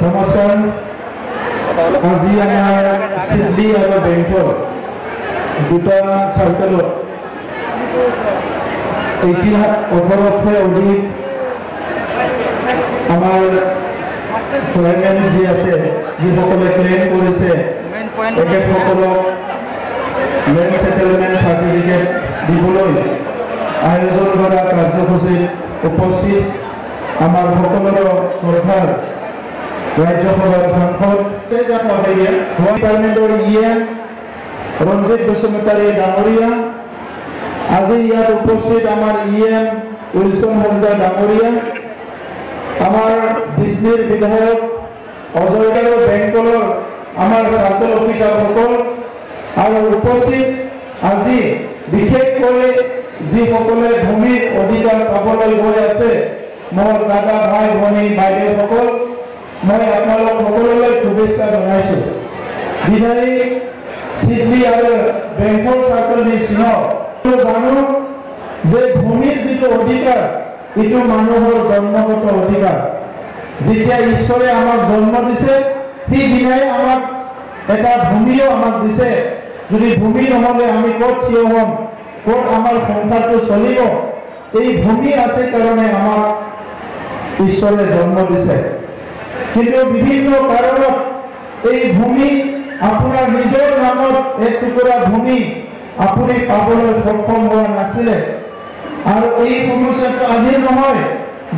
নমস্কাৰ। আজি আমাৰ সিদ্ধি আৰু বেংকৰ দুটা চাৰ্কেলত 18,000 অধিক আমাৰ ক্লাইমেন্ট যি আছে, যিসকলে ক্লেইম কৰিছে তেখেতসকলক লেণ্ড সেটেলমেন্ট সাৰ্টিফিকেট দিবলৈ আয়োজন কৰা কাৰ্যসূচীত উপস্থিত আমাৰ সকলোৰে চৰকাৰ, ৰাজ্যসভাৰ সাংসদ ডিপাৰ্টমেণ্টৰ ৰঞ্জিত বসুমতাৰী ডাঙৰীয়া, আজি ইয়াত উপস্থিত আমাৰ উইলছন হাজদা ডাঙৰীয়া, আমাৰ বিজনীৰ বিধায়ক অজয়গাঁও বেংকৰ আমাৰ চাৰ্কেল অফিচাৰসকল আৰু উপস্থিত আজি বিশেষকৈ যিসকলে ভূমিৰ অধিকাৰ পাবলৈ গৈ আছে, মোৰ দাদা ভাই ভনী বাইদেউসকল, মই আপোনালোক সকলোলৈ শুভেচ্ছা জনাইছোঁ। বিধায়ী সিদ্ধি আৰু বেংকৰ চাৰ্কেল নিচিনা জানো যে ভূমিৰ যিটো অধিকাৰ, এইটো মানুহৰ জন্মগত অধিকাৰ। যেতিয়া ঈশ্বৰে আমাক জন্ম দিছে, সেইদিনাই আমাক এটা ভূমিও আমাক দিছে। যদি ভূমি নহ'লে আমি ক'ত থিয় হ'ম, ক'ত আমাৰ সংসাৰটো চলিব? এই ভূমি আছে কাৰণে আমাক ঈশ্বৰে জন্ম দিছে। কিন্তু বিভিন্ন কাৰণত এই ভূমি আপোনাৰ নিজৰ নামত এক টুকুৰা ভূমি আপুনি পাবলৈ সক্ষম হোৱা নাছিলে। আৰু এই সমস্যাটো আজিৰ নহয়,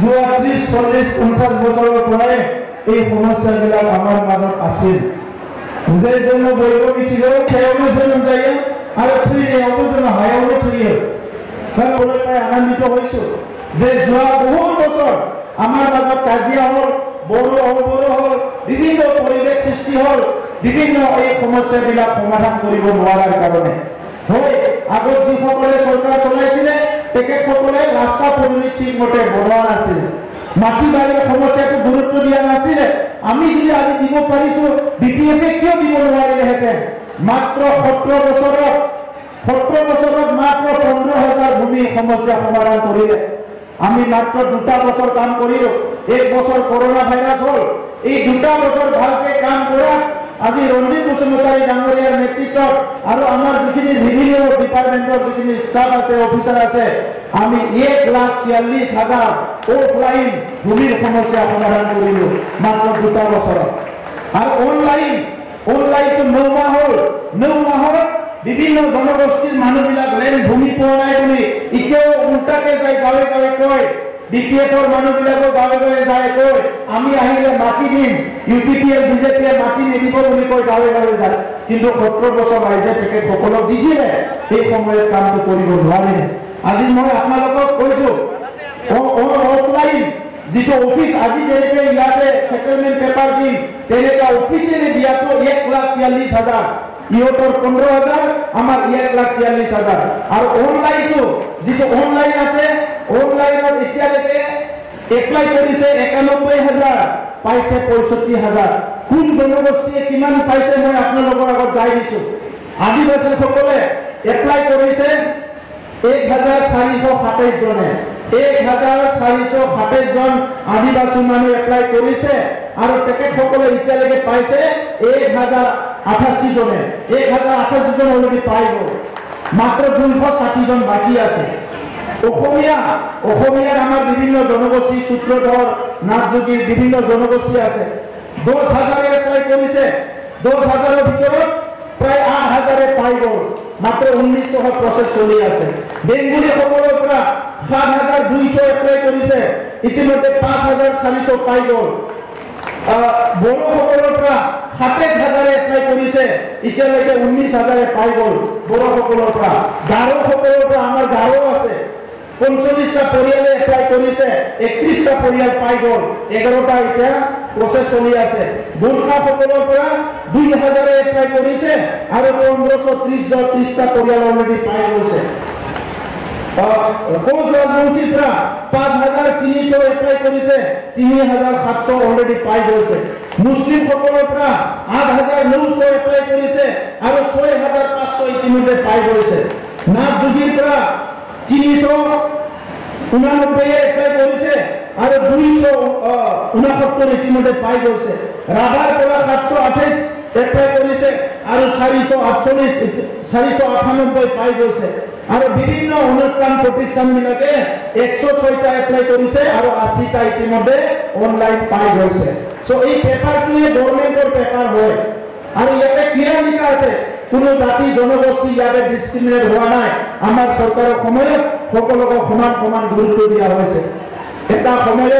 যোৱা 30, 40, 50 বছৰৰ পৰাই এই সমস্যাবিলাক আমাৰ মাজত আছিল। যে জন্য বৈভবীছিল সেয়াও জন্য যায় আৰু থুইয়াও জন্য হায়াও থুইয়ে। তাই আনন্দিত হৈছোঁ যে যোৱা বহুত বছৰ আমাৰ মাজত কাজিয়া হ'ল, বড়ো হ'ল, বিভিন্ন পৰিৱেশ সৃষ্টি হ'ল, বিভিন্ন এই সমস্যাবিলাক সমাধান কৰিব নোৱাৰাৰ কাৰণে। হয়, আগত যিসকলে চৰকাৰ চলাইছিলে তেখেতসকলে ৰাস্তা পদূলি ঠিকমতে বনোৱা নাছিল, মাটি বাৰীৰ সমস্যাটো গুৰুত্ব দিয়া নাছিলে। আমি যদি আজি দিব পাৰিছোঁ, BPF কিয় দিব নোৱাৰিলেহেঁতেন? মাত্ৰ 17 বছৰত মাত্ৰ 15,000 ভূমি সমস্যা সমাধান কৰিলে। আমি মাত্ৰ 2টা বছৰ কাম কৰিলোঁ। 1 বছৰ কৰোনা ভাইৰাছ হ'ল। এই 2টা বছৰ ভালকে কাম কৰা আজি ৰঞ্জিত বসুমতাৰী ডাঙৰীয়াৰ নেতৃত্বত আৰু আমাৰ যিখিনি ৰেভিনিউ ডিপাৰ্টমেণ্টৰ যিখিনি ষ্টাফ আছে, অফিচাৰ আছে, আমি 1,43,000 অফলাইন ভূমিৰ সমস্যা সমাধান কৰিলোঁ মাত্ৰ 2টা বছৰত। আৰু অনলাইনটো 9 মাহ হ'ল। 9 মাহত বিভিন্ন জনগোষ্ঠীৰ মানুহবিলাক লেণ্ড ভূমি পোৱা নাই বুলি এতিয়াও উল্টাকে যায় গাঁৱে গাঁৱে কয়। BPFৰ মানুহবিলাকো গাঁৱে গাঁৱে যায় কয় আমি আহিলে মাটি দিম, UPPL BJPয়ে মাটি নিদিব বুলি কয় গাঁৱে গাঁৱে যায়। কিন্তু 17 বছৰ ৰাইজে তেখেতসকলক দিছিলে, সেই সময়ত কামটো কৰিব নোৱাৰিলে। আজি মই আপোনালোকক কৈছোঁ, অফলাইন যিটো অফিচ আজি যেনেকৈ ইয়াতে সেটেলমেণ্ট পেপাৰ দিম, তেনেকুৱা অফিচিয়েলি দিয়াটো 1,43,000, ইহঁতৰ 15,000, আমাৰ 1,43,000। আৰু অনলাইনটো যিটো অনলাইন আছে, অনলাইনত এতিয়ালৈকে এপ্লাই কৰিছে 91,000, পাইছে 65,000। কোন জনগোষ্ঠীয়ে কিমান পাইছে মই আপোনালোকৰ আগত গাই দিছোঁ। আদিবাসীসকলে এপ্লাই কৰিছে 1,427 জনে। 1,427 জন আদিবাসী মানুহ এপ্লাই কৰিছে আৰু তেখেতসকলে এতিয়ালৈকে পাইছে 1,088 জনে। 1,088 জন অলৰেডি পাই গ'ল, মাত্ৰ 260 জন বাকী আছে। অসমীয়াৰ আমাৰ বিভিন্ন জনগোষ্ঠী, সূত্ৰধৰ, নাথযোগীৰ বিভিন্ন জনগোষ্ঠী আছে। 10,000 এপ্লাই কৰিছে, 10,000ৰ ভিতৰত প্ৰায় 8,000 পাই গ'ল, মাত্ৰ 1900 প্ৰচেছ চলি আছে। বেংগলীসকলৰ পৰা 7,200 এপ্লাই কৰিছে, ইতিমধ্যে 5,400 পাই গ'ল। বড়োসকলৰ পৰা 27,000 এপ্লাই কৰিছে, এতিয়ালৈকে 19,000 পাই গ'ল বড়োসকলৰ পৰা। গাৰোসকলৰ পৰা আমাৰ গাৰো আছে, 45টা পৰিয়ালে এপ্লাই কৰিছে, 31টা পৰিয়াল পাই গ'ল, 11টা এতিয়া প্ৰচেছ চলি আছে। গোৰ্খাসকলৰ পৰা 2,000 এপ্লাই কৰিছে আৰু 1,530টা পৰিয়াল অলৰেডি পাই গৈছে। কোচ ৰাজবংশীৰ পৰা 5,300 এপ্লাই কৰিছে, 3,700 অলৰেডি পাই গৈছে। মুছলিমসকলৰ পৰা 8,900 এপ্লাই কৰিছে আৰু 6,500 ইতিমধ্যে পাই গৈছে। নাথযোগীৰ পৰা 389 এপ্লাই কৰিছে আৰু 269 ইতিমধ্যে পাই গৈছে। ৰাভাৰ পৰা 728 এপ্লাই কৰিছে আৰু 498 পাই গৈছে। আৰু বিভিন্ন অনুষ্ঠান প্ৰতিষ্ঠানবিলাকে 106টা এপ্লাই কৰিছে আৰু 80টা ইতিমধ্যে অনলাইন পাই গৈছে। সো এই পেপাৰটোৱে গভৰ্ণমেণ্টৰ পেপাৰ হয় আৰু ইয়াতে ক্লিয়াৰ লিখা আছে কোনো জাতি জনগোষ্ঠী ইয়াতে ডিসক্ৰিমিনেট হোৱা নাই। আমাৰ চৰকাৰৰ সময়ত সকলোকে সমান সমান গুৰুত্ব দিয়া হৈছে। এটা সময়ত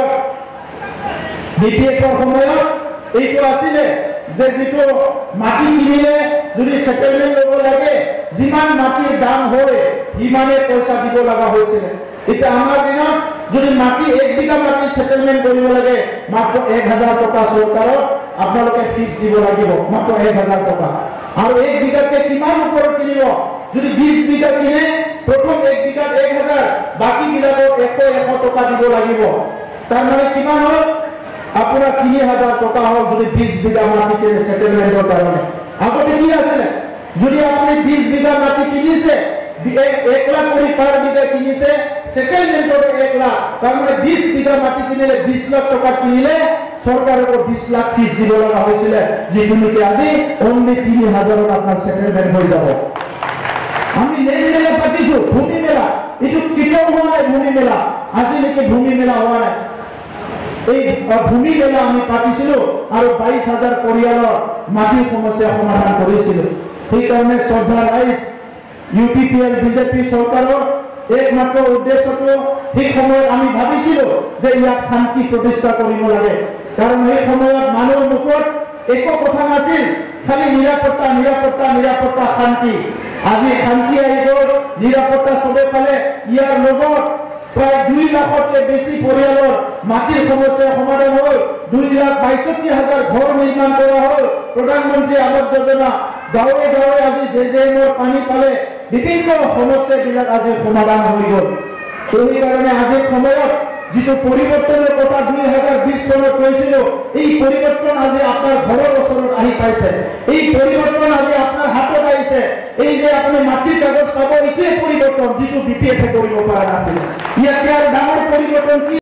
বিপিএফৰ সময়ত এইটো আছিলে যে যিটো মাটি কিনিলে যদি সেটেলমেন্ট ল'ব লাগে যিমান মাটিৰ দাম হয় সিমানে পইচা দিব লগা হৈছিল। এটা আমাৰ দিনত যদি মাটি 1 বিঘা মাটি সেটেলমেন্ট কৰিব লাগে মাত্ৰ 1000 টকা চৰকাৰৰ আপোনালোকে ফিস দিব লাগিব, মাত্ৰ 1000 টকা। আৰু 1 বিঘাকে কিমান ওপৰত কিনিব যদি 20 বিঘা কিনে প্ৰথম 1 বিঘাত 1000 বাকি বিলাকত 100 টকা দিব লাগিব। তাৰ মানে কিমান হ'ল আপোনাৰ 3000 টকা হ'ল যদি 20 বিঘা মাটি কিনে সেটেলমেন্টৰ কাৰণে। আগতে কি আছিল যদি আপুনি 20 বিঘা মাটি কিনিছে 1 লাখ কৰি পাৰ বিঘা কিনিছে সেটেলমেন্টৰ 1 লাখ তাৰ মানে 20 বিঘা মাটি কিনিলে 20 লাখ টকা কিনিলে সরকারের 20 লাখ ফিস দিব লগা হয়েছিল যেটি আজি অনলি 3000 আপনার সেটেলমেন্ট হয়ে যাব। আমি মেলা পাতিছো ভূমি মেলা এটু কেতিয়াও হোৱা নাই ভূমি মেলা আজিলৈকে ভূমি মেলা হোৱা নাই। এই ভূমি মেলা আমি পাতিছিলো আৰু 22000 পৰিয়ালৰ মাটিৰ সমস্যা সমাধান কৰিছিলো। সেইকাৰণে শ্ৰদ্ধা ৰাইজ ইউপিপিএল বিজেপি চৰকাৰৰ একমাত্ৰ উদ্দেশ্যটো সেই সময়ত আমি ভাবিছিলো যে ইয়াত শান্তি প্ৰতিষ্ঠা কৰিব লাগে। কাৰণ এই সময়ত মানুহৰ মুখত একো কথা নাছিল, খালি নিৰাপত্তা নিৰাপত্তা নিৰাপত্তা শান্তি। আজি শান্তি আহি গ'ল, নিৰাপত্তা সবে পালে। ইয়াৰ লগত প্ৰায় 2 লাখতকৈ বেছি পৰিয়ালৰ মাটিৰ সমস্যা সমাধান হ'ল। 2,62,000 ঘৰ নিৰ্মাণ কৰা হ'ল। প্ৰধানমন্ত্ৰী আৱাস যোজনা গাঁৱে গাঁৱে আজি জেজেএমৰ পানী পালে বিভিন্ন সমস্যাবিলাক আজি সমাধান হৈ গ'ল। সেইকাৰণে আজিৰ সময়ত যিটো পৰিৱৰ্তনৰ কথা 2020 চনত কৈছিল এই পৰিৱৰ্তন আজি আপোনাৰ ঘৰৰ ওচৰত আহি পাইছে। এই পৰিৱৰ্তন আজি আপোনাৰ হাতত আহিছে। এই যে আপুনি মাটিৰ কাগজ পাব এইটোৱে পৰিৱৰ্তন যিটো বিপিএফে কৰিব পৰা নাছিল। ইয়াতকৈ আৰু ডাঙৰ পৰিৱৰ্তন কি